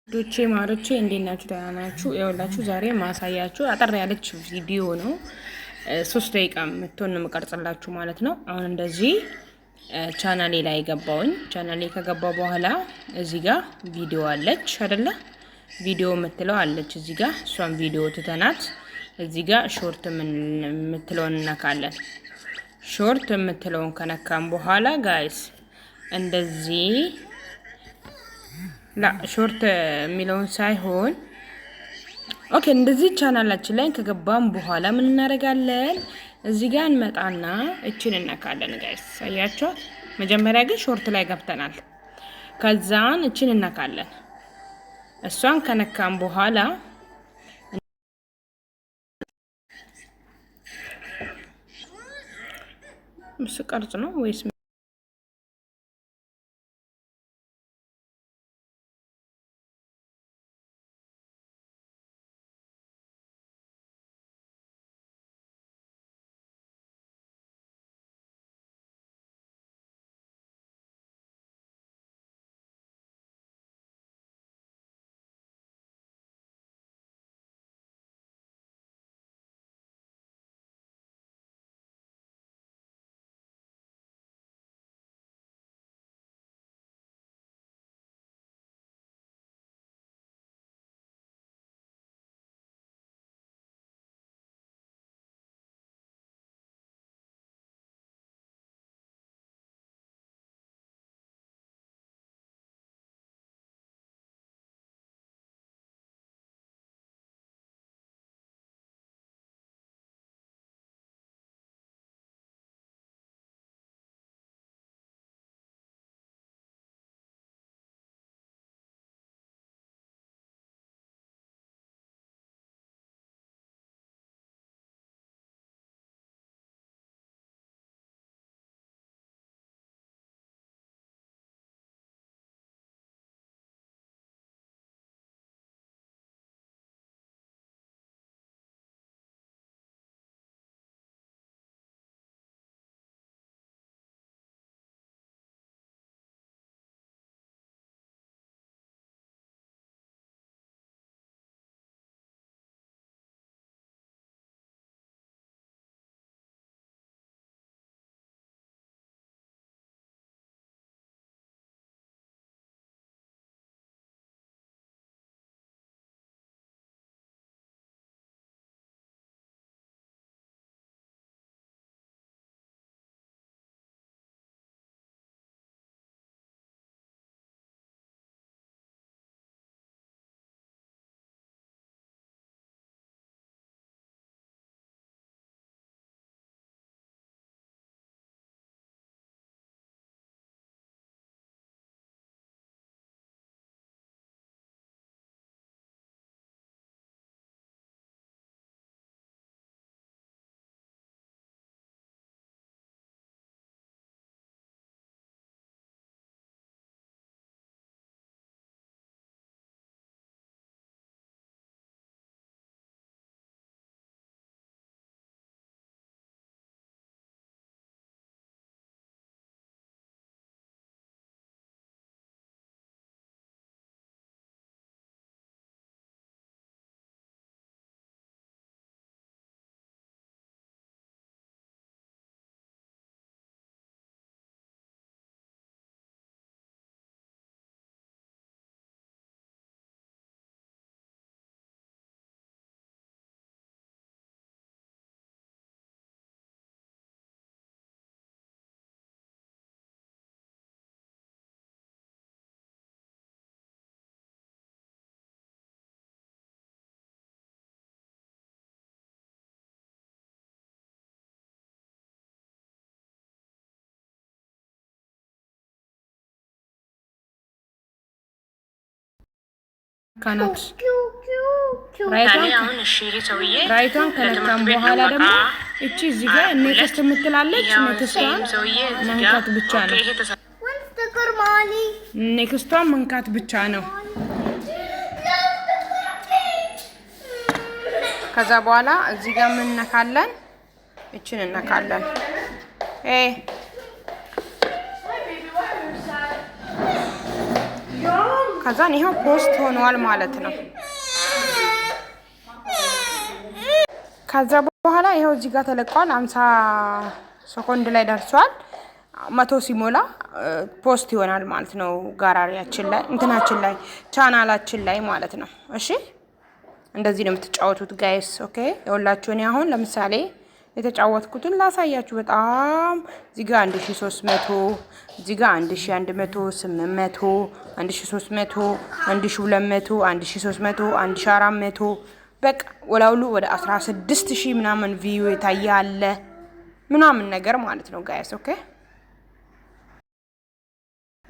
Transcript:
ዶቼ ማሮቼ እንዴት ናችሁ? ደህና ናችሁ? ይኸውላችሁ ዛሬ ማሳያችሁ አጠር ያለች ቪዲዮ ነው። 3 ደቂቃ የምትሆን ነው የምቀርጽላችሁ ማለት ነው። አሁን እንደዚህ ቻናሌ ላይ ገባውኝ። ቻናሌ ከገባው በኋላ እዚህ ጋር ቪዲዮ አለች አይደለ? ቪዲዮ የምትለው አለች እዚህ ጋር። እሷን ቪዲዮ ትተናት እዚህ ጋር ሾርት የምትለውን እናካለን። ሾርት የምትለውን ከነካም በኋላ ጋይስ እንደዚህ ሾርት የሚለውን ሳይሆን ኦኬ፣ እንደዚህ ቻናላችን ላይ ከገባን በኋላ ምን እናደርጋለን? እዚህ ጋር እንመጣና እቺን እናካለን ጋይስ። አያችሁ? መጀመሪያ ግን ሾርት ላይ ገብተናል። ከዛን እቺን እናካለን። እሷን ከነካን በኋላ ምስቀርጽ ነው ወይስ ካናት ራይቷን ከነካም በኋላ ደግሞ እቺ እዚህ ጋር ኔክስት የምትላለች ኔክስቷን መንካት ብቻ ነው። ኔክስቷን መንካት ብቻ ነው። ከዛ በኋላ እዚህ ጋር ምን ነካለን? እቺን እናካለን። ከዛን ይሄው ፖስት ሆኗል ማለት ነው። ከዛ በኋላ ይሄው እዚህ ጋር ተለቋል። 50 ሰኮንድ ላይ ደርሷል። 100 ሲሞላ ፖስት ይሆናል ማለት ነው። ጋራሪያችን ላይ እንትናችን ላይ ቻናላችን ላይ ማለት ነው። እሺ እንደዚህ ነው የምትጫወቱት ጋይስ። ኦኬ ይኸውላችሁ እኔ አሁን ለምሳሌ የተጫወትኩትን ላሳያችሁ። በጣም እዚህ ጋር 1300 እዚህ ጋር 1100 800 1300 1200 1300 1400 በቃ ወላውሉ ወደ 16000 ምናምን ቪው የታያለ ምናምን ነገር ማለት ነው ጋይስ። ኦኬ